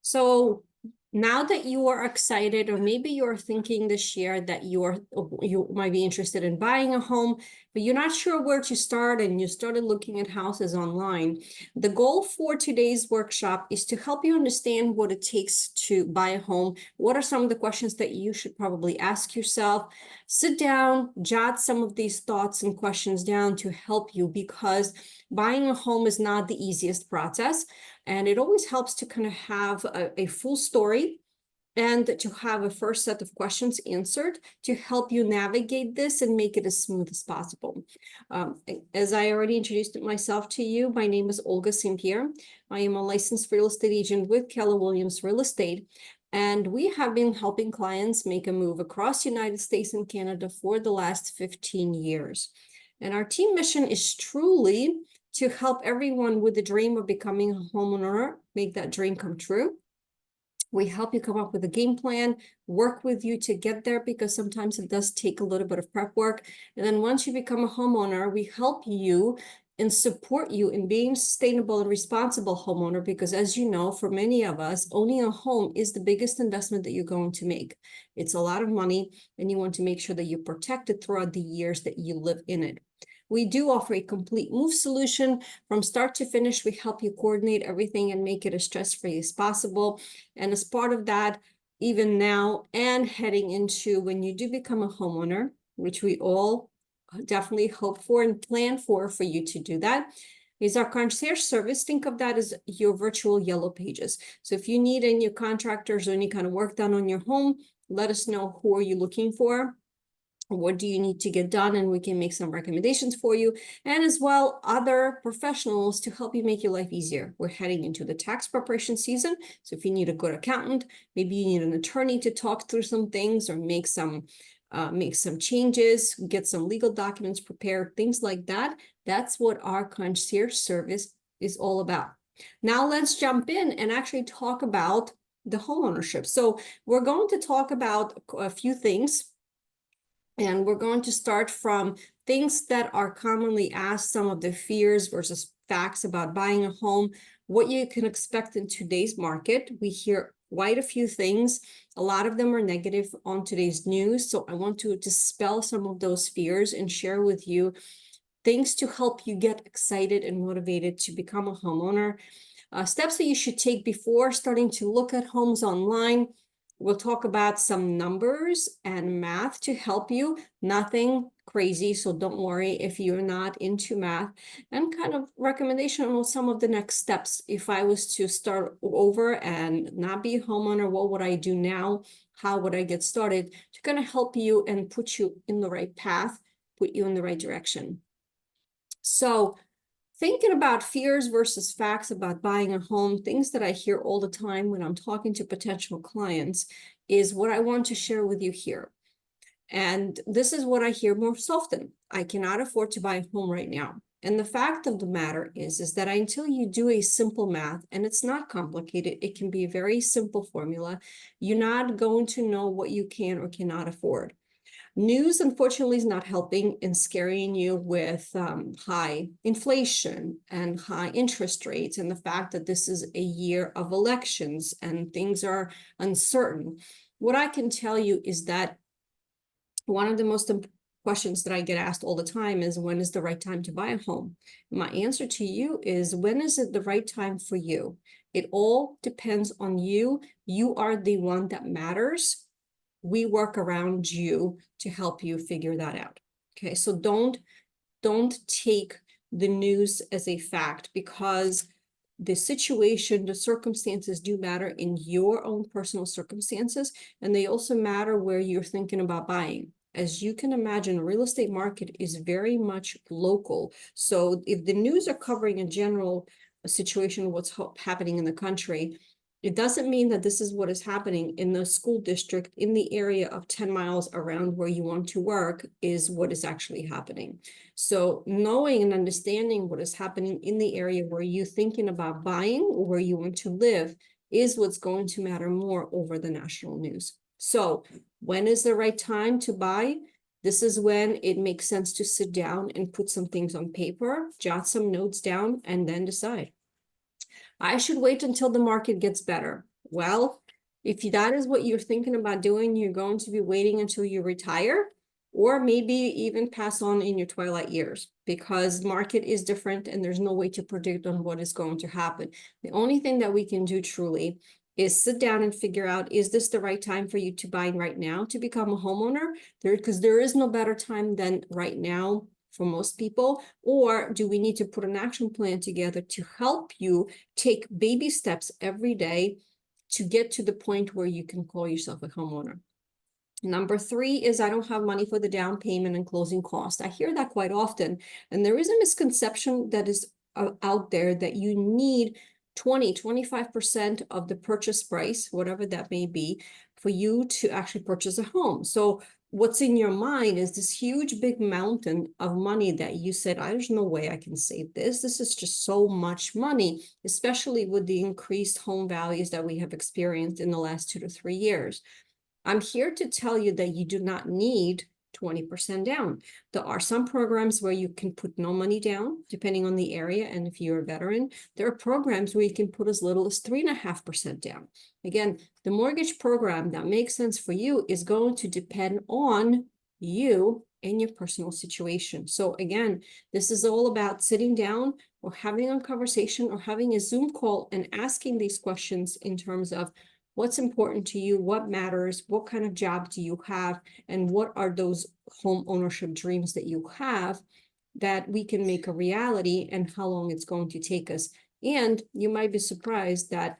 So now that you are excited, or maybe you're thinking this year that you might be interested in buying a home, but you're not sure where to start, and you started looking at houses online, the goal for today's workshop is to help you understand what it takes to buy a home. What are some of the questions that you should probably ask yourself? Sit down, jot some of these thoughts and questions down to help you, because buying a home is not the easiest process. And it always helps to kind of have a full story and to have a first set of questions answered to help you navigate this and make it as smooth as possible. As I already introduced myself to you, my name is Olga St Pierre. I am a licensed real estate agent with Keller Williams Real Estate. And we have been helping clients make a move across the United States and Canada for the last 15 years. And our team mission is truly to help everyone with the dream of becoming a homeowner make that dream come true. We help you come up with a game plan, work with you to get there, because sometimes it does take a little bit of prep work. And then once you become a homeowner, we help you and support you in being sustainable and responsible homeowner, because as you know, for many of us, owning a home is the biggest investment that you're going to make. It's a lot of money, and you want to make sure that you protect it throughout the years that you live in it. We do offer a complete move solution from start to finish. We help you coordinate everything and make it as stress-free as possible. And as part of that, even now and heading into when you do become a homeowner, which we all definitely hope for and plan for you to do that, is our concierge service. Think of that as your virtual yellow pages. So if you need any contractors or any kind of work done on your home, let us know who are you looking for. What do you need to get done, and we can make some recommendations for you, and as well other professionals to help you make your life easier. We're heading into the tax preparation season, so if you need a good accountant, maybe you need an attorney to talk through some things or make some changes, get some legal documents prepared, things like that. That's what our concierge service is all about. Now let's jump in and actually talk about the homeownership. So we're going to talk about a few things. And we're going to start from things that are commonly asked, some of the fears versus facts about buying a home, what you can expect in today's market. We hear quite a few things. A lot of them are negative on today's news. So I want to dispel some of those fears and share with you things to help you get excited and motivated to become a homeowner. Steps that you should take before starting to look at homes online. We'll talk about some numbers and math to help you. Nothing crazy, so don't worry if you're not into math. And kind of recommendation on some of the next steps. If I was to start over and not be a homeowner, what would I do now? How would I get started? To kind of help you and put you in the right path, put you in the right direction. So thinking about fears versus facts about buying a home, things that I hear all the time when I'm talking to potential clients, is what I want to share with you here. And this is what I hear most often. I cannot afford to buy a home right now. And the fact of the matter is that until you do a simple math, and it's not complicated, it can be a very simple formula, you're not going to know what you can or cannot afford. News, unfortunately, is not helping in scaring you with high inflation and high interest rates, and the fact that this is a year of elections and things are uncertain. What I can tell you is that one of the most important questions that I get asked all the time is, when is the right time to buy a home? My answer to you is, when is it the right time for you? It all depends on you. You are the one that matters. We work around you to help you figure that out. Okay, so don't take the news as a fact, because the situation, the circumstances do matter in your own personal circumstances, and they also matter where you're thinking about buying. As you can imagine, real estate market is very much local. So if the news are covering a general situation, what's happening in the country, it doesn't mean that this is what is happening in the school district in the area of 10 miles around where you want to work is what is actually happening. So knowing and understanding what is happening in the area where you're thinking about buying or where you want to live is what's going to matter more over the national news. So when is the right time to buy? This is when it makes sense to sit down and put some things on paper, jot some notes down, and then decide. I should wait until the market gets better. Well, if that is what you're thinking about doing, you're going to be waiting until you retire, or maybe even pass on in your twilight years, because market is different and there's no way to predict on what is going to happen. The only thing that we can do truly is sit down and figure out, is this the right time for you to buy right now to become a homeowner? Because there is no better time than right now for most people. Or do we need to put an action plan together to help you take baby steps every day to get to the point where you can call yourself a homeowner? Number 3 is, I don't have money for the down payment and closing cost. I hear that quite often. And there is a misconception that is out there that you need 25% of the purchase price, whatever that may be, for you to actually purchase a home. So what's in your mind is this huge big mountain of money that you said, there's no way I can save this. This is just so much money, especially with the increased home values that we have experienced in the last 2 to 3 years. I'm here to tell you that you do not need 20% down. There are some programs where you can put no money down, depending on the area. And if you're a veteran, there are programs where you can put as little as 3.5% down. Again, the mortgage program that makes sense for you is going to depend on you and your personal situation. So again, this is all about sitting down or having a conversation or having a Zoom call and asking these questions in terms of, what's important to you? What matters? What kind of job do you have? And what are those home ownership dreams that you have that we can make a reality, and how long it's going to take us? And you might be surprised that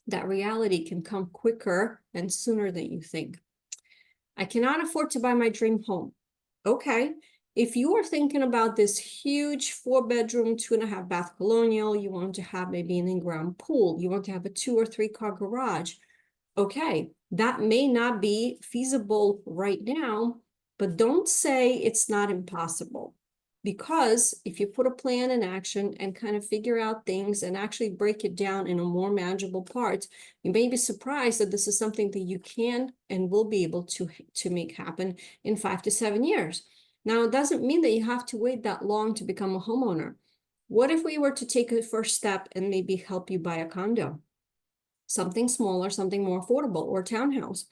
that reality can come quicker and sooner than you think. I cannot afford to buy my dream home. Okay. If you are thinking about this huge 4-bedroom, 2.5-bath colonial, you want to have maybe an in-ground pool, you want to have a 2 or 3 car garage. Okay, that may not be feasible right now, but don't say it's not impossible. Because if you put a plan in action and kind of figure out things and actually break it down in a more manageable parts, you may be surprised that this is something that you can and will be able to make happen in 5 to 7 years. Now, it doesn't mean that you have to wait that long to become a homeowner. What if we were to take a first step and maybe help you buy a condo? Something smaller, something more affordable, or a townhouse.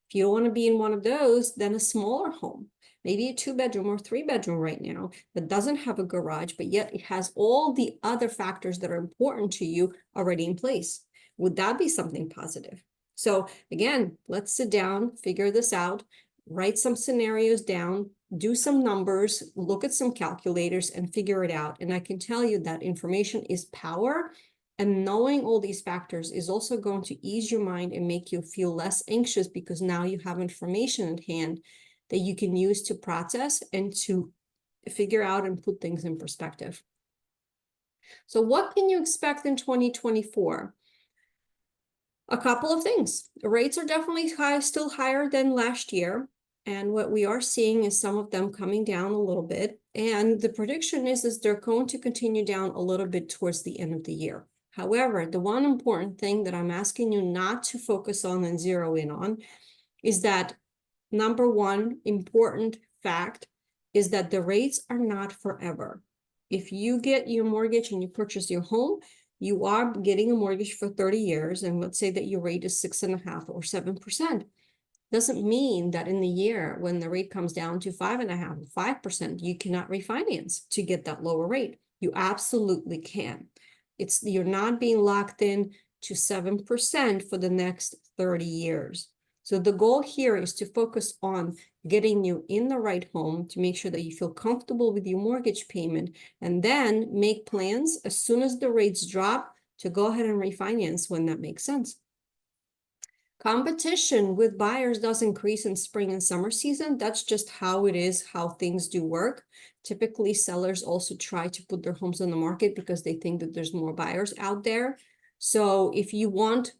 If you don't want to be in one of those, then a smaller home, maybe a 2-bedroom or 3-bedroom right now that doesn't have a garage, but yet it has all the other factors that are important to you already in place. Would that be something positive? So again, let's sit down, figure this out, write some scenarios down, do some numbers, look at some calculators and figure it out. And I can tell you that information is power. And knowing all these factors is also going to ease your mind and make you feel less anxious, because now you have information at hand that you can use to process and to figure out and put things in perspective. So what can you expect in 2024? A couple of things. The rates are definitely high, still higher than last year. And what we are seeing is some of them coming down a little bit. And the prediction is they're going to continue down a little bit towards the end of the year. However, the one important thing that I'm asking you not to focus on and zero in on is that number one important fact is that the rates are not forever. If you get your mortgage and you purchase your home, you are getting a mortgage for 30 years. And let's say that your rate is 6.5% or 7%. Doesn't mean that in the year when the rate comes down to 5.5% or 5%, you cannot refinance to get that lower rate. You absolutely can. You're not being locked in to 7% for the next 30 years. So the goal here is to focus on getting you in the right home to make sure that you feel comfortable with your mortgage payment, and then make plans as soon as the rates drop to go ahead and refinance when that makes sense. Competition with buyers does increase in spring and summer season. That's just how it is, how things do work. Typically, sellers also try to put their homes on the market because they think that there's more buyers out there. So if you want,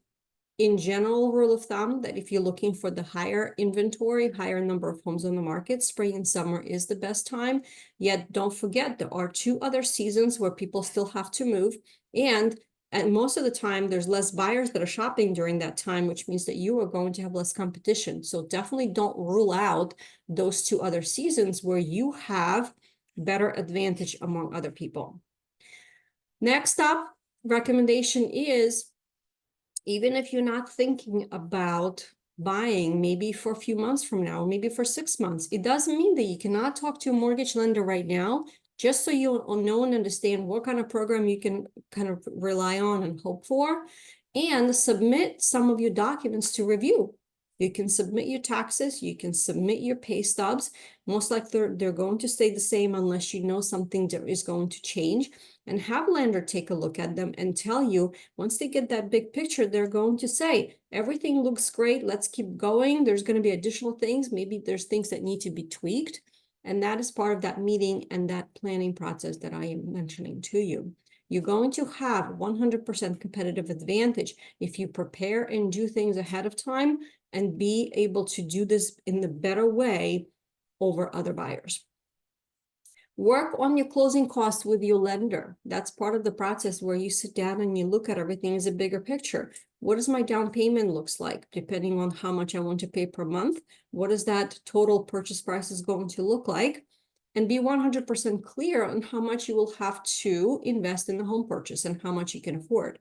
in general, rule of thumb, that if you're looking for the higher inventory, higher number of homes on the market, spring and summer is the best time. Yet don't forget, there are 2 other seasons where people still have to move. And most of the time, there's less buyers that are shopping during that time, which means that you are going to have less competition. So definitely don't rule out those 2 other seasons where you have better advantage among other people. Next up, recommendation is, even if you're not thinking about buying maybe for a few months from now, maybe for 6 months, it doesn't mean that you cannot talk to a mortgage lender right now, just so you know and understand what kind of program you can kind of rely on and hope for, and submit some of your documents to review. You can submit your taxes, you can submit your pay stubs. Most likely they're going to stay the same unless you know something is going to change, and have a lender take a look at them and tell you, once they get that big picture, they're going to say, everything looks great, let's keep going. There's going to be additional things. Maybe there's things that need to be tweaked. And that is part of that meeting and that planning process that I am mentioning to you. You're going to have 100% competitive advantage if you prepare and do things ahead of time and be able to do this in the better way over other buyers. Work on your closing costs with your lender. That's part of the process where you sit down and you look at everything as a bigger picture. What does my down payment looks like, depending on how much I want to pay per month? What is that total purchase price is going to look like? And be 100% clear on how much you will have to invest in the home purchase and how much you can afford.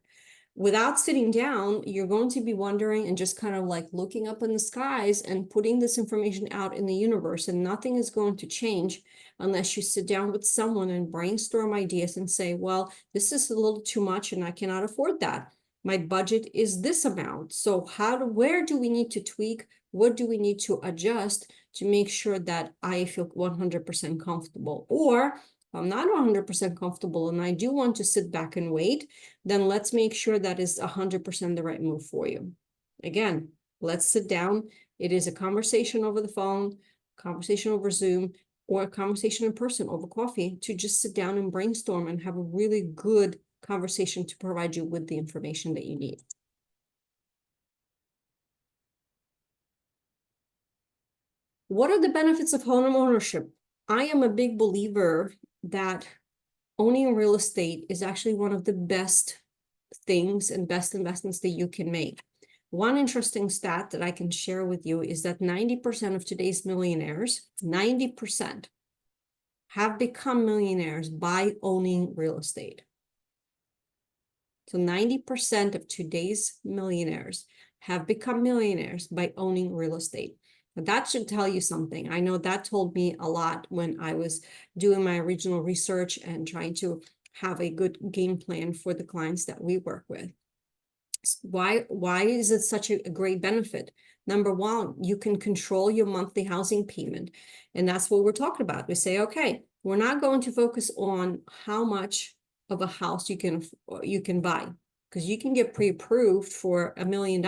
Without sitting down, you're going to be wondering and just kind of like looking up in the skies and putting this information out in the universe, and nothing is going to change unless you sit down with someone and brainstorm ideas and say, well, this is a little too much and I cannot afford that. My budget is this amount. So where do we need to tweak? What do we need to adjust to make sure that I feel 100% comfortable? Or if I'm not 100% comfortable and I do want to sit back and wait, then let's make sure that is 100% the right move for you. Again, let's sit down. It is a conversation over the phone, conversation over Zoom, or a conversation in person over coffee, to just sit down and brainstorm and have a really good conversation to provide you with the information that you need. What are the benefits of home ownership? I am a big believer that owning real estate is actually one of the best things and best investments that you can make. One interesting stat that I can share with you is that 90% of today's millionaires, 90%, have become millionaires by owning real estate. So 90% of today's millionaires have become millionaires by owning real estate. Now that should tell you something. I know that told me a lot when I was doing my original research and trying to have a good game plan for the clients that we work with. Why is it such a great benefit? Number one, you can control your monthly housing payment. And that's what we're talking about. We say, okay, we're not going to focus on how much of a house you can buy, because you can get pre-approved for $1 million.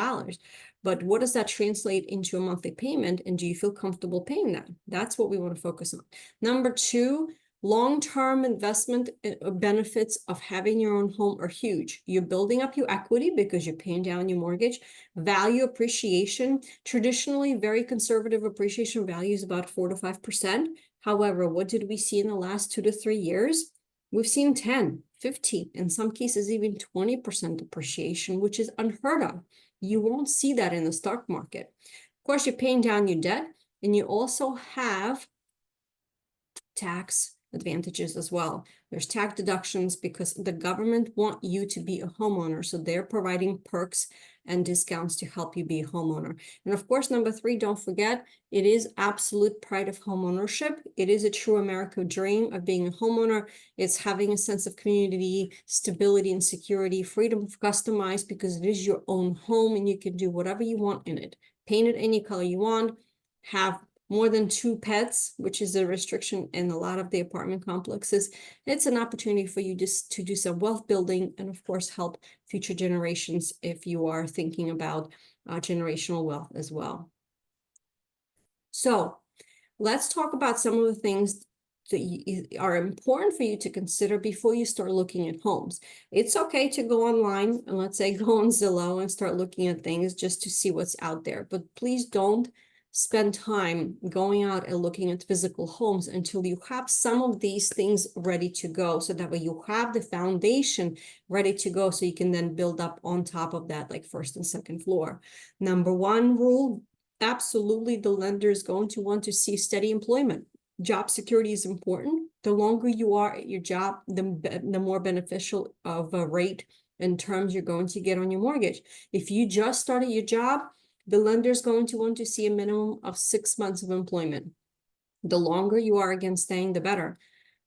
But what does that translate into a monthly payment? And do you feel comfortable paying that? That's what we want to focus on. Number two, long-term investment benefits of having your own home are huge. You're building up your equity because you're paying down your mortgage. Value appreciation, traditionally very conservative appreciation value is about 4 to 5%. However, what did we see in the last 2 to 3 years? We've seen 10, 15, in some cases even 20% appreciation, which is unheard of. You won't see that in the stock market. Of course, you're paying down your debt, and you also have tax advantages as well. There's tax deductions because the government want you to be a homeowner, so they're providing perks and discounts to help you be a homeowner. And of course, number three, don't forget, it is absolute pride of homeownership. It is a true American dream of being a homeowner. It's having a sense of community, stability, and security, freedom to customize because it is your own home and you can do whatever you want in it. Paint it any color you want, have more than 2 pets, which is a restriction in a lot of the apartment complexes. It's an opportunity for you just to do some wealth building and of course help future generations if you are thinking about generational wealth as well. So let's talk about some of the things that are important for you to consider before you start looking at homes. It's okay to go online and let's say go on Zillow and start looking at things just to see what's out there, but please don't spend time going out and looking at physical homes until you have some of these things ready to go, so that way you have the foundation ready to go, so you can then build up on top of that, like first and second floor. Number one rule, absolutely the lender is going to want to see steady employment. Job security is important. The longer you are at your job, the more beneficial of a rate and terms you're going to get on your mortgage. If you just started your job, the lender is going to want to see a minimum of 6 months of employment. The longer you are again staying, the better.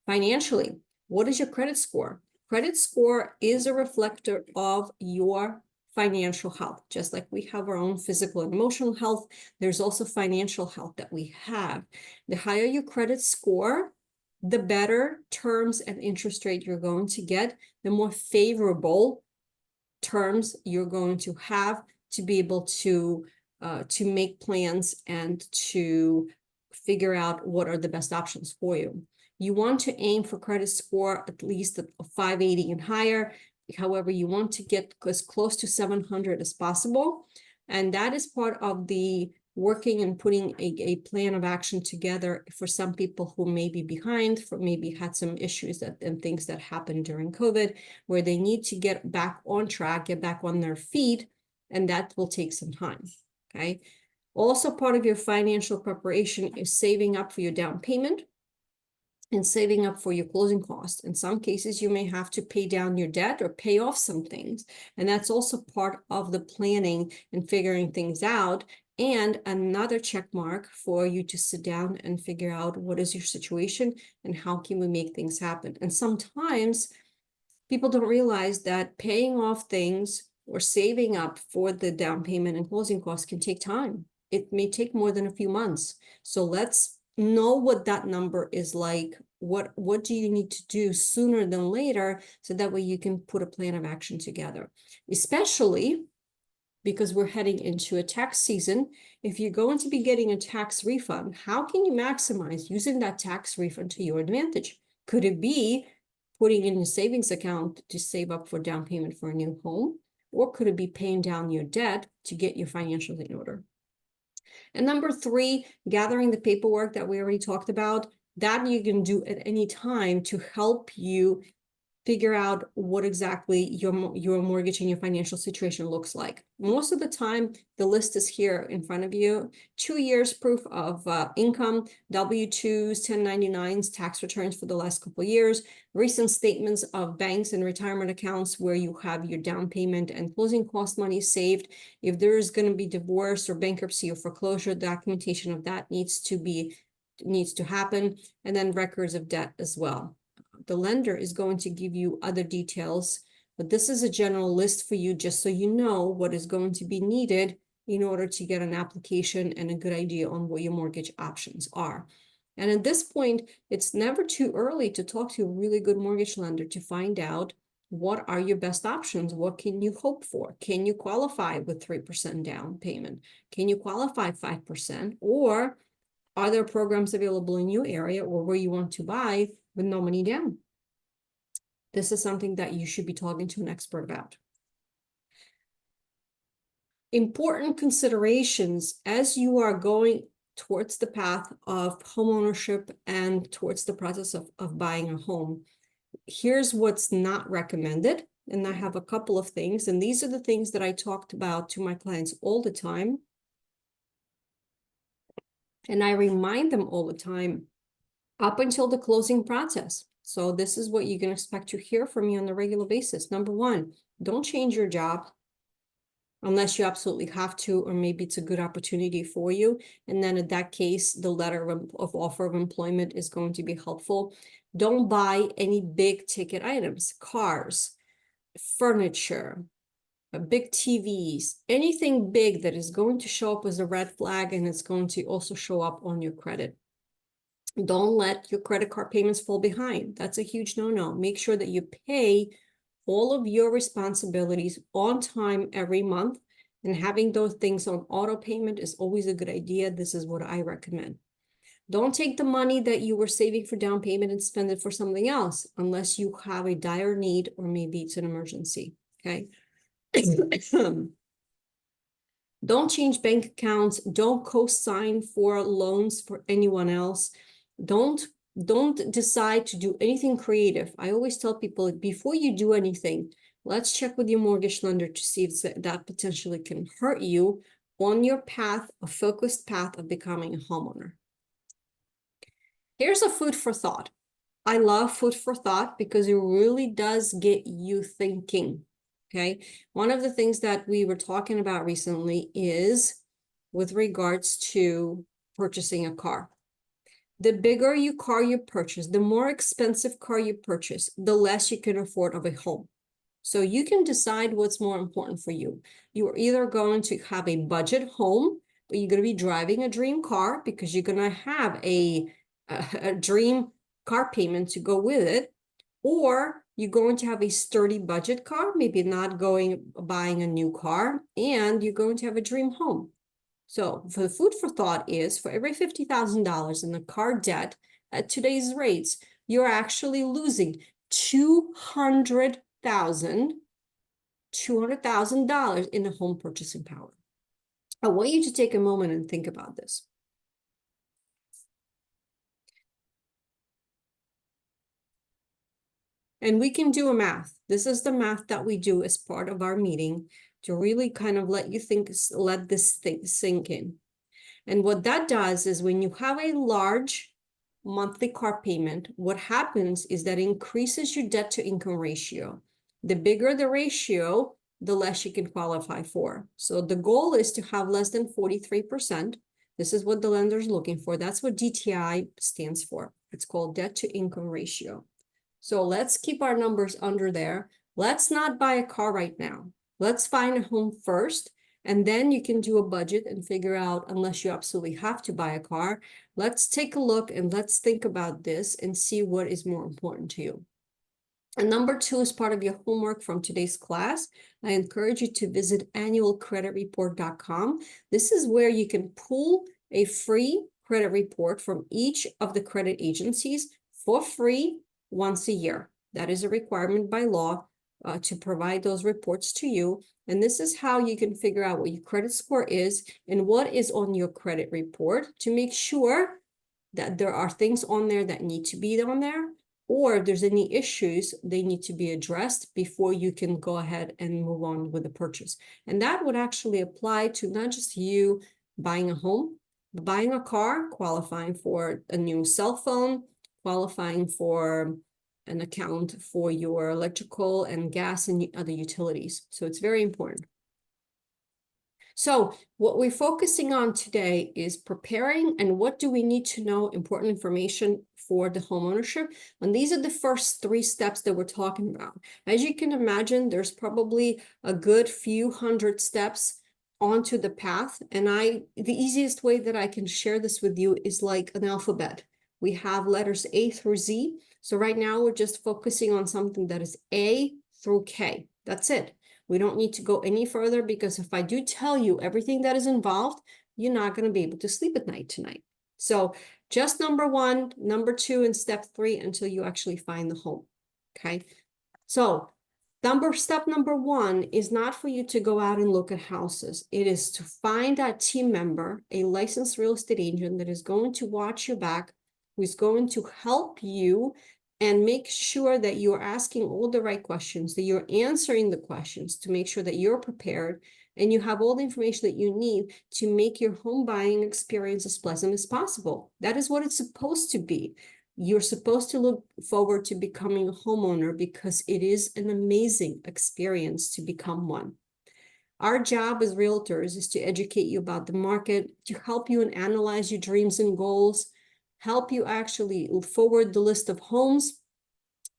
Financially, what is your credit score? Credit score is a reflector of your financial health. Just like we have our own physical and emotional health, there's also financial health that we have. The higher your credit score, the better terms and interest rate you're going to get, the more favorable terms you're going to have to be able to make plans and to figure out what are the best options for you. You want to aim for credit score at least a 580 and higher. However, you want to get as close to 700 as possible. And that is part of the working and putting a plan of action together for some people who may be behind, for maybe had some issues and things that happened during COVID, where they need to get back on track, get back on their feet, and that will take some time, okay? Also, part of your financial preparation is saving up for your down payment and saving up for your closing costs. In some cases, you may have to pay down your debt or pay off some things. And that's also part of the planning and figuring things out. And another check mark for you to sit down and figure out what is your situation and how can we make things happen. And sometimes people don't realize that paying off things or saving up for the down payment and closing costs can take time. It may take more than a few months. So let's know what that number is like. What do you need to do sooner than later, so that way you can put a plan of action together, especially because we're heading into a tax season. If you're going to be getting a tax refund, how can you maximize using that tax refund to your advantage? Could it be putting in a savings account to save up for down payment for a new home? Or could it be paying down your debt to get your financials in order? And number 3, gathering the paperwork that we already talked about, that you can do at any time to help you figure out what exactly your mortgage and your financial situation looks like. Most of the time, the list is here in front of you. 2 years proof of income, W-2s, 1099s, tax returns for the last couple of years, recent statements of banks and retirement accounts where you have your down payment and closing cost money saved. If there is going to be divorce or bankruptcy or foreclosure, documentation of that needs to happen, and then records of debt as well. The lender is going to give you other details, but this is a general list for you just so you know what is going to be needed in order to get an application and a good idea on what your mortgage options are. And at this point, it's never too early to talk to a really good mortgage lender to find out what are your best options. What can you hope for? Can you qualify with 3% down payment? Can you qualify 5%? Or are there programs available in your area or where you want to buy with no money down? This is something that you should be talking to an expert about. Important considerations as you are going towards the path of homeownership and towards the process of buying a home. Here's what's not recommended. And I have a couple of things. And these are the things that I talked about to my clients all the time. And I remind them all the time up until the closing process. So this is what you can expect to hear from me on a regular basis. Number 1, don't change your job unless you absolutely have to, or maybe it's a good opportunity for you. And then in that case, the letter of offer of employment is going to be helpful. Don't buy any big ticket items, cars, furniture, big TVs, anything big that is going to show up as a red flag and it's going to also show up on your credit. Don't let your credit card payments fall behind. That's a huge no-no. Make sure that you pay all of your responsibilities on time every month, and having those things on auto payment is always a good idea. This is what I recommend. Don't take the money that you were saving for down payment and spend it for something else unless you have a dire need or maybe it's an emergency, okay? Don't change bank accounts. Don't co-sign for loans for anyone else. Don't decide to do anything creative. I always tell people, before you do anything, let's check with your mortgage lender to see if that potentially can hurt you on your path, a focused path of becoming a homeowner. Here's a food for thought. I love food for thought because it really does get you thinking, okay? One of the things that we were talking about recently is with regards to purchasing a car. The bigger car you purchase, the more expensive car you purchase, the less you can afford of a home. So you can decide what's more important for you. You are either going to have a budget home, but you're going to be driving a dream car because you're going to have a dream car payment to go with it, or you're going to have a sturdy budget car, maybe not buying a new car, and you're going to have a dream home. So for the food for thought is for every $50,000 in the car debt at today's rates, you're actually losing $200,000 in the home purchasing power. I want you to take a moment and think about this. And we can do a math. This is the math that we do as part of our meeting to really kind of let this thing sink in. And what that does is when you have a large monthly car payment, what happens is that increases your debt to income ratio. The bigger the ratio, the less you can qualify for. So the goal is to have less than 43%. This is what the lender is looking for. That's what DTI stands for. It's called debt to income ratio. So let's keep our numbers under there. Let's not buy a car right now. Let's find a home first, and then you can do a budget and figure out, unless you absolutely have to buy a car, let's take a look and let's think about this and see what is more important to you. And number 2 is part of your homework from today's class. I encourage you to visit annualcreditreport.com. This is where you can pull a free credit report from each of the credit agencies for free once a year. That is a requirement by law to provide those reports to you. And this is how you can figure out what your credit score is and what is on your credit report to make sure that there are things on there that need to be on there, or if there's any issues, they need to be addressed before you can go ahead and move on with the purchase. And that would actually apply to not just you buying a home, but buying a car, qualifying for a new cell phone, qualifying for an account for your electrical and gas and other utilities. So it's very important. So what we're focusing on today is preparing and what do we need to know, important information for the home ownership. And these are the first 3 steps that we're talking about. As you can imagine, there's probably a good few hundred steps onto the path. And the easiest way that I can share this with you is like an alphabet. We have letters A through Z. So right now we're just focusing on something that is A through K. That's it. We don't need to go any further because if I do tell you everything that is involved, you're not going to be able to sleep at night tonight. So just number 1, number 2, and step 3 until you actually find the home. Okay. So step number 1 is not for you to go out and look at houses. It is to find a team member, a licensed real estate agent that is going to watch your back, who's going to help you and make sure that you're asking all the right questions, that you're answering the questions to make sure that you're prepared and you have all the information that you need to make your home buying experience as pleasant as possible. That is what it's supposed to be. You're supposed to look forward to becoming a homeowner because it is an amazing experience to become one. Our job as realtors is to educate you about the market, to help you and analyze your dreams and goals, help you actually forward the list of homes,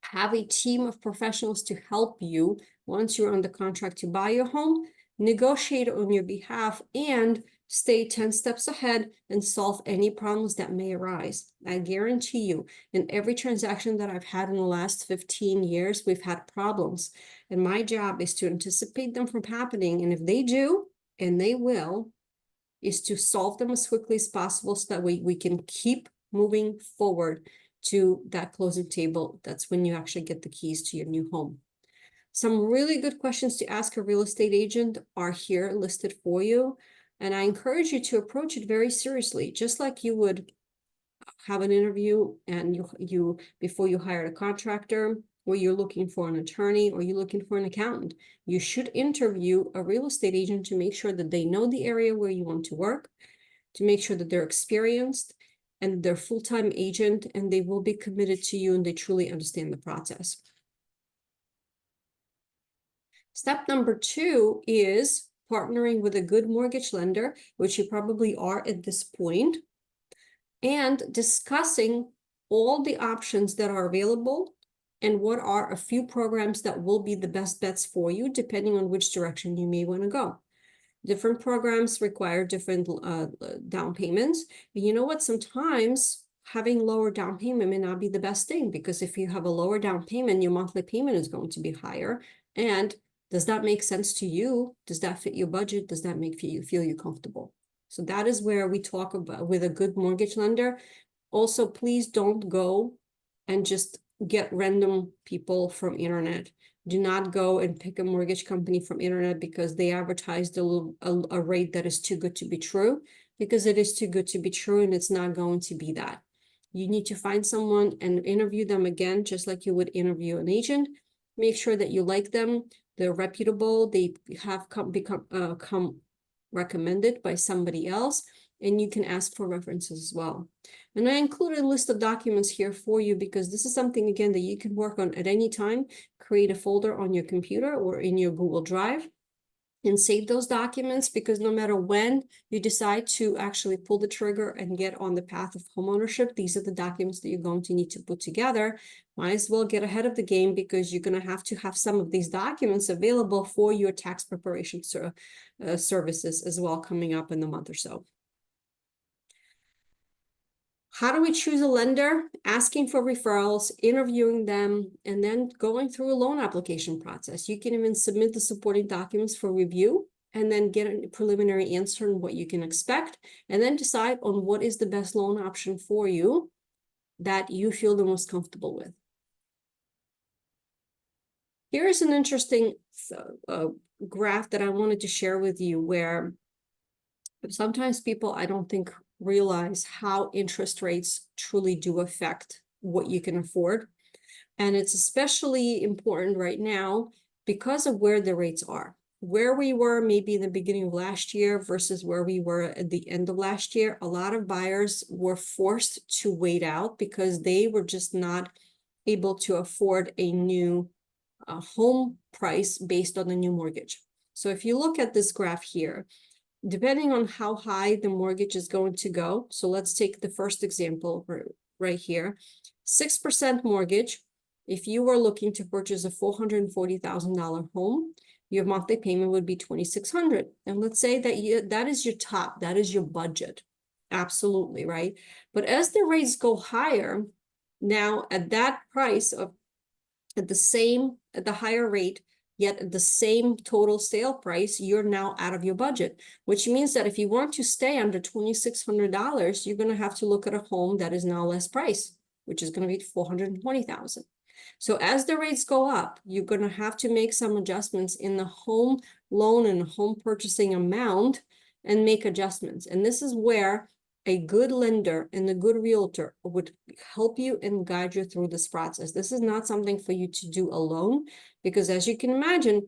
have a team of professionals to help you once you're under contract to buy your home, negotiate on your behalf, and stay 10 steps ahead and solve any problems that may arise. I guarantee you, in every transaction that I've had in the last 15 years, we've had problems. And my job is to anticipate them from happening. And if they do, and they will, is to solve them as quickly as possible so that we can keep moving forward to that closing table. That's when you actually get the keys to your new home. Some really good questions to ask a real estate agent are here listed for you. And I encourage you to approach it very seriously, just like you would have an interview and you before you hire a contractor, or you're looking for an attorney, or you're looking for an accountant. You should interview a real estate agent to make sure that they know the area where you want to work, to make sure that they're experienced and they're full-time agent and they will be committed to you and they truly understand the process. Step number 2 is partnering with a good mortgage lender, which you probably are at this point, and discussing all the options that are available and what are a few programs that will be the best bets for you, depending on which direction you may want to go. Different programs require different down payments. But you know what? Sometimes having lower down payment may not be the best thing, because if you have a lower down payment, your monthly payment is going to be higher. And does that make sense to you? Does that fit your budget? Does that make you feel you comfortable? So that is where we talk about with a good mortgage lender. Also, please don't go and just get random people from internet. Do not go and pick a mortgage company from internet because they advertised a rate that is too good to be true, because it is too good to be true and it's not going to be that. You need to find someone and interview them again, just like you would interview an agent. Make sure that you like them, they're reputable, they have come recommended by somebody else, and you can ask for references as well. And I included a list of documents here for you because this is something, again, that you can work on at any time. Create a folder on your computer or in your Google Drive and save those documents, because no matter when you decide to actually pull the trigger and get on the path of homeownership, these are the documents that you're going to need to put together. Might as well get ahead of the game, because you're going to have some of these documents available for your tax preparation services as well, coming up in a month or so. How do we choose a lender? Asking for referrals, interviewing them, and then going through a loan application process. You can even submit the supporting documents for review and then get a preliminary answer on what you can expect, and then decide on what is the best loan option for you that you feel the most comfortable with. Here's an interesting graph that I wanted to share with you, where sometimes people, I don't think, realize how interest rates truly do affect what you can afford. And it's especially important right now because of where the rates are. Where we were maybe in the beginning of last year versus where we were at the end of last year, a lot of buyers were forced to wait out because they were just not able to afford a new home price based on the new mortgage. So if you look at this graph here, depending on how high the mortgage is going to go. So let's take the first example right here. 6% mortgage. If you were looking to purchase a $440,000 home, your monthly payment would be $2,600. And let's say that that is your top, that is your budget. Absolutely, right? But as the rates go higher, now at that price of at the higher rate, yet at the same total sale price, you're now out of your budget, which means that if you want to stay under $2,600, you're going to have to look at a home that is now less price, which is going to be $420,000. So as the rates go up, you're going to have to make some adjustments in the home loan and home purchasing amount and make adjustments. And this is where a good lender and a good realtor would help you and guide you through this process. This is not something for you to do alone, because as you can imagine,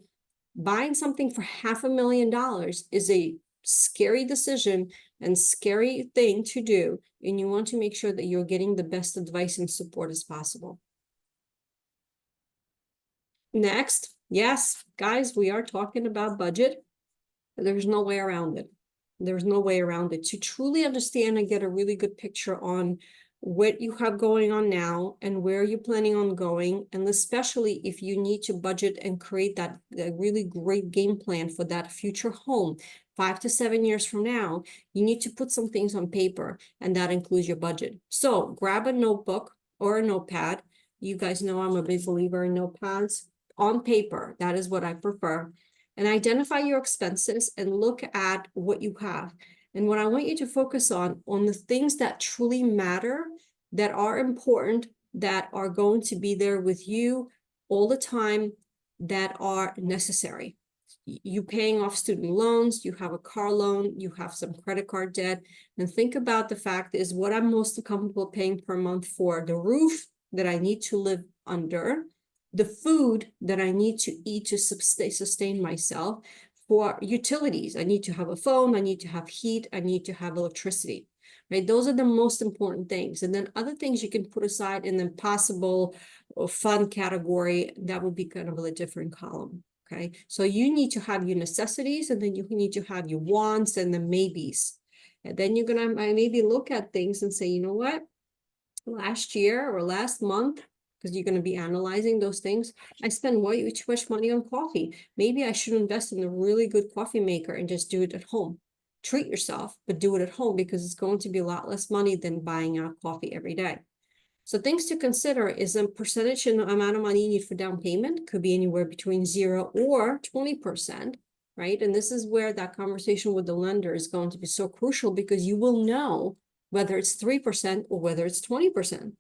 buying something for $500,000 is a scary decision and scary thing to do. And you want to make sure that you're getting the best advice and support as possible. Next, yes, guys, we are talking about budget. There's no way around it. There's no way around it. To truly understand and get a really good picture on what you have going on now and where you're planning on going, and especially if you need to budget and create that really great game plan for that future home 5 to 7 years from now, you need to put some things on paper, and that includes your budget. So grab a notebook or a notepad. You guys know I'm a big believer in notepads. On paper, that is what I prefer. And identify your expenses and look at what you have. And what I want you to focus on the things that truly matter, that are important, that are going to be there with you all the time, that are necessary. You paying off student loans, you have a car loan, you have some credit card debt, and think about the fact is what I'm most comfortable paying per month for the roof that I need to live under, the food that I need to eat to sustain myself, for utilities. I need to have a phone, I need to have heat, I need to have electricity, right? Those are the most important things. And then other things you can put aside in the possible or fun category, that would be kind of a different column. Okay, so you need to have your necessities, and then you need to have your wants and the maybes. And then you're gonna maybe look at things and say, you know what? Last year or last month, because you're going to be analyzing those things, I spend way too much money on coffee. Maybe I should invest in a really good coffee maker and just do it at home. Treat yourself, but do it at home, because it's going to be a lot less money than buying out coffee every day. So things to consider is a percentage and the amount of money you need for down payment could be anywhere between 0 or 20%, right? And this is where that conversation with the lender is going to be so crucial, because you will know whether it's 3% or whether it's 20%.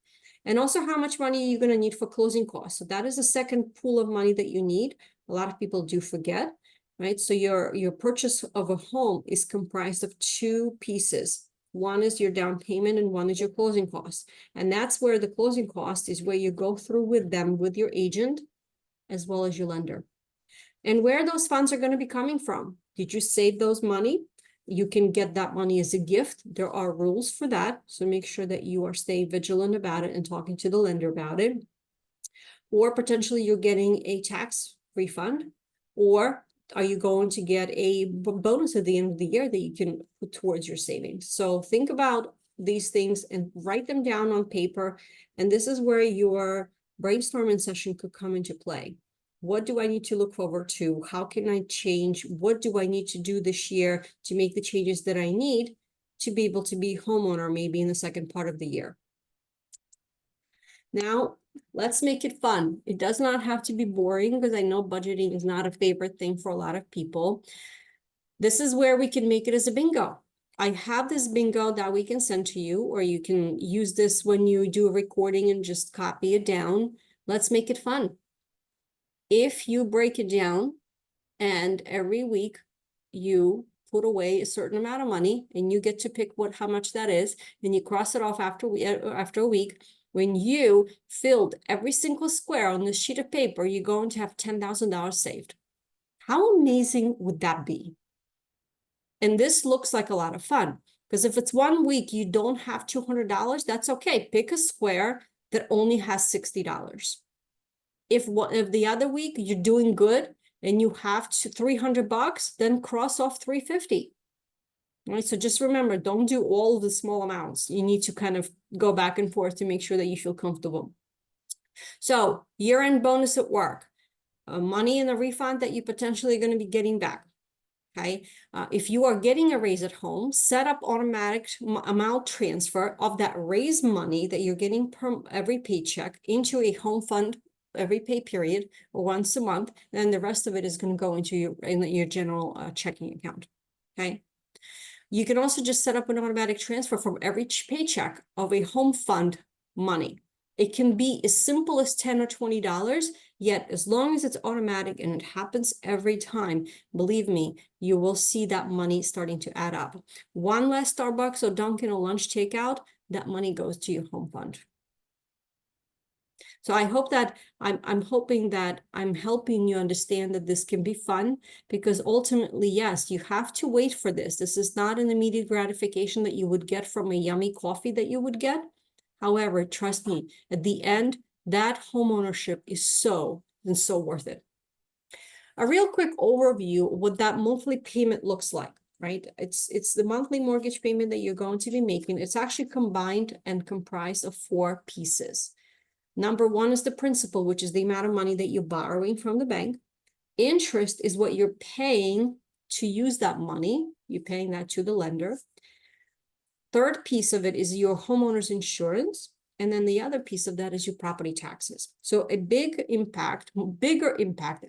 And also how much money you're going to need for closing costs. So that is a second pool of money that you need. A lot of people do forget, right? So your purchase of a home is comprised of two pieces. One is your down payment and one is your closing costs. And that's where the closing cost is, where you go through with them, with your agent, as well as your lender. And where those funds are going to be coming from. Did you save those money? You can get that money as a gift. There are rules for that. So make sure that you are staying vigilant about it and talking to the lender about it. Or potentially you're getting a tax refund, or are you going to get a bonus at the end of the year that you can put towards your savings? So think about these things and write them down on paper. And this is where your brainstorming session could come into play. What do I need to look forward to? How can I change? What do I need to do this year to make the changes that I need to be able to be homeowner maybe in the second part of the year? Now, let's make it fun. It does not have to be boring, because I know budgeting is not a favorite thing for a lot of people. This is where we can make it as a bingo. I have this bingo that we can send to you, or you can use this when you do a recording and just copy it down. Let's make it fun. If you break it down and every week you put away a certain amount of money and you get to pick how much that is, and you cross it off after a week, when you filled every single square on this sheet of paper, you're going to have $10,000 saved. How amazing would that be? And this looks like a lot of fun, because if it's 1 week you don't have $200, that's okay. Pick a square that only has $60. If the other week you're doing good and you have $300, then cross off 350. Right, so just remember, don't do all the small amounts. You need to kind of go back and forth to make sure that you feel comfortable. So year-end bonus at work, money in a refund that you potentially going to be getting back. Okay, if you are getting a raise at home, set up automatic amount transfer of that raise money that you're getting per every paycheck into a home fund every pay period, or once a month. Then the rest of it is going to go into your general checking account. Okay. You can also just set up an automatic transfer from every paycheck of a home fund money. It can be as simple as $10 or $20, yet as long as it's automatic and it happens every time, believe me, you will see that money starting to add up. One less Starbucks or Dunkin' or lunch takeout, that money goes to your home fund. So I hope that I'm hoping that I'm helping you understand that this can be fun, because ultimately, yes, you have to wait for this. This is not an immediate gratification that you would get from a yummy coffee that you would get. However, trust me, at the end, that home ownership is so worth it. A real quick overview of what that monthly payment looks like, right? It's the monthly mortgage payment that you're going to be making. It's actually combined and comprised of 4 pieces. Number 1 is the principal, which is the amount of money that you're borrowing from the bank. Interest is what you're paying to use that money. You're paying that to the lender. Third piece of it is your homeowner's insurance. And then the other piece of that is your property taxes. So a bigger impact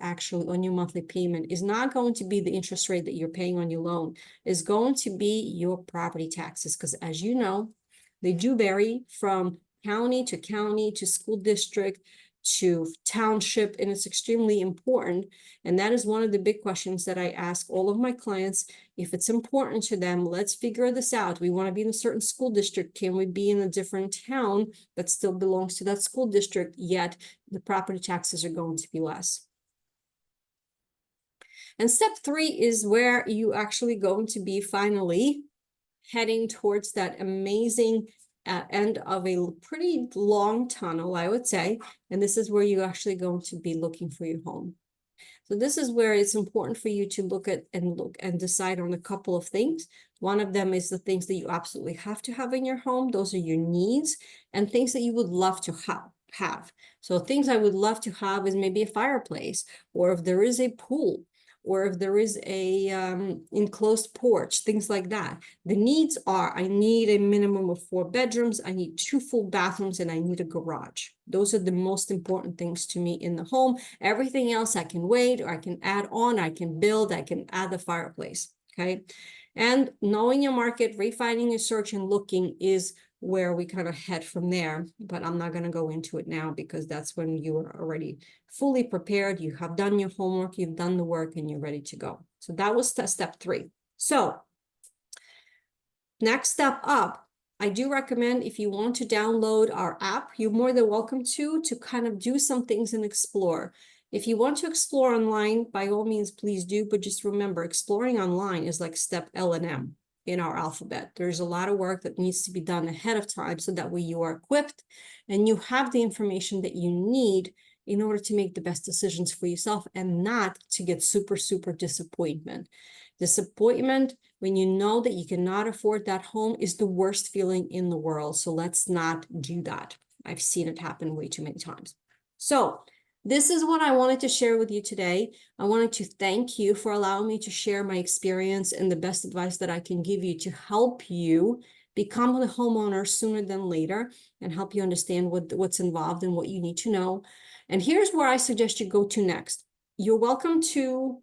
actually on your monthly payment is not going to be the interest rate that you're paying on your loan. It's going to be your property taxes, because as you know, they do vary from county to school district to township, and it's extremely important. And that is one of the big questions that I ask all of my clients. If it's important to them, let's figure this out. We want to be in a certain school district. Can we be in a different town that still belongs to that school district, yet the property taxes are going to be less? And step 3 is where you actually going to be finally heading towards that amazing end of a pretty long tunnel, I would say. And this is where you're actually going to be looking for your home. So this is where it's important for you to look and decide on a couple of things. One of them is the things that you absolutely have to have in your home. Those are your needs, and things that you would love to have. So things I would love to have is maybe a fireplace, or if there is a pool, or if there is a enclosed porch, things like that. The needs are, I need a minimum of 4 bedrooms, I need 2 full bathrooms, and I need a garage. Those are the most important things to me in the home. Everything else I can wait, or I can add on, I can build, I can add the fireplace, okay? And knowing your market, refining your search and looking is where we kind of head from there, but I'm not going to go into it now because that's when you are already fully prepared, you have done your homework, you've done the work, and you're ready to go. So that was step 3. So next step up, I do recommend, if you want to download our app, you're more than welcome to kind of do some things and explore. If you want to explore online, by all means, please do, but just remember, exploring online is like step L and M in our alphabet. There's a lot of work that needs to be done ahead of time so that way you are equipped and you have the information that you need in order to make the best decisions for yourself and not to get super disappointment. Disappointment when you know that you cannot afford that home is the worst feeling in the world. So let's not do that. I've seen it happen way too many times. So this is what I wanted to share with you today. I wanted to thank you for allowing me to share my experience and the best advice that I can give you to help you become a homeowner sooner than later and help you understand what's involved and what you need to know. And here's where I suggest you go to next. You're welcome to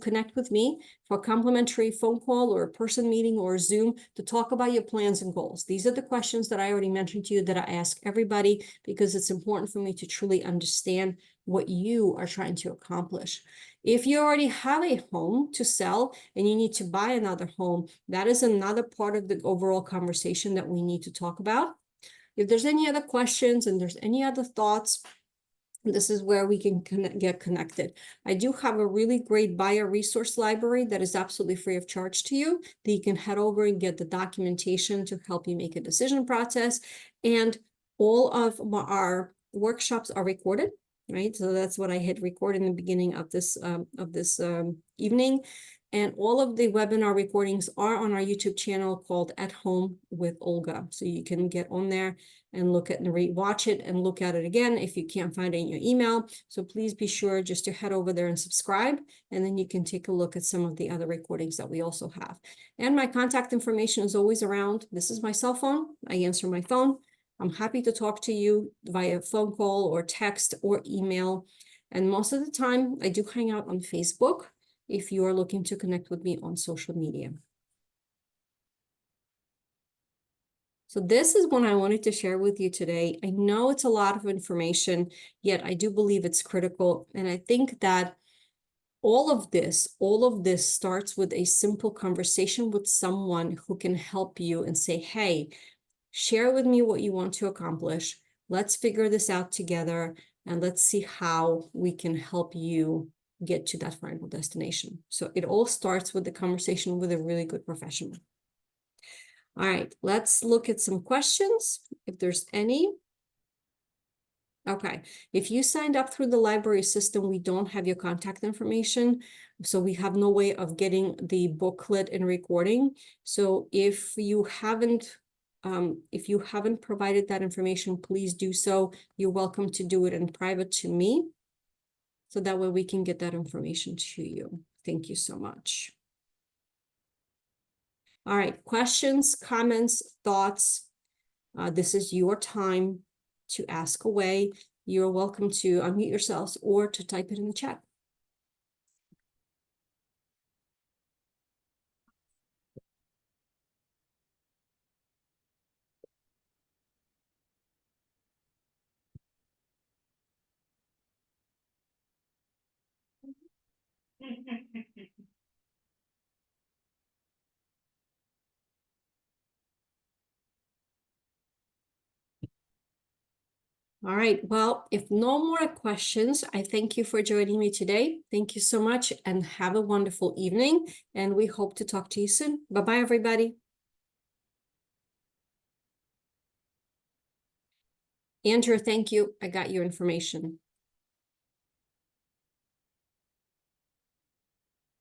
connect with me for a complimentary phone call or a person meeting or a Zoom to talk about your plans and goals. These are the questions that I already mentioned to you that I ask everybody because it's important for me to truly understand what you are trying to accomplish. If you already have a home to sell and you need to buy another home, that is another part of the overall conversation that we need to talk about. If there's any other questions and there's any other thoughts, this is where we can get connected. I do have a really great buyer resource library that is absolutely free of charge to you, that you can head over and get the documentation to help you make a decision process. And all of our workshops are recorded, right? So that's what I hit record in the beginning of this evening. And all of the webinar recordings are on our YouTube channel called At Home with Olga. So you can get on there and look at and rewatch it and look at it again if you can't find it in your email. So please be sure just to head over there and subscribe, and then you can take a look at some of the other recordings that we also have. And my contact information is always around. This is my cell phone. I answer my phone. I'm happy to talk to you via phone call or text or email. And most of the time, I do hang out on Facebook if you are looking to connect with me on social media. So this is what I wanted to share with you today. I know it's a lot of information, yet I do believe it's critical. And I think that all of this starts with a simple conversation with someone who can help you and say, hey, share with me what you want to accomplish. Let's figure this out together and let's see how we can help you get to that final destination. So it all starts with the conversation with a really good professional. All right, let's look at some questions, if there's any. Okay, if you signed up through the library system, we don't have your contact information, so we have no way of getting the booklet and recording. So if you haven't provided that information, please do so. You're welcome to do it in private to me, so that way we can get that information to you. Thank you so much. All right, questions, comments, thoughts. This is your time to ask away. You're welcome to unmute yourselves or to type it in the chat. All right, well, if no more questions, I thank you for joining me today. Thank you so much and have a wonderful evening. And we hope to talk to you soon. Bye-bye, everybody. Andrew, thank you. I got your information.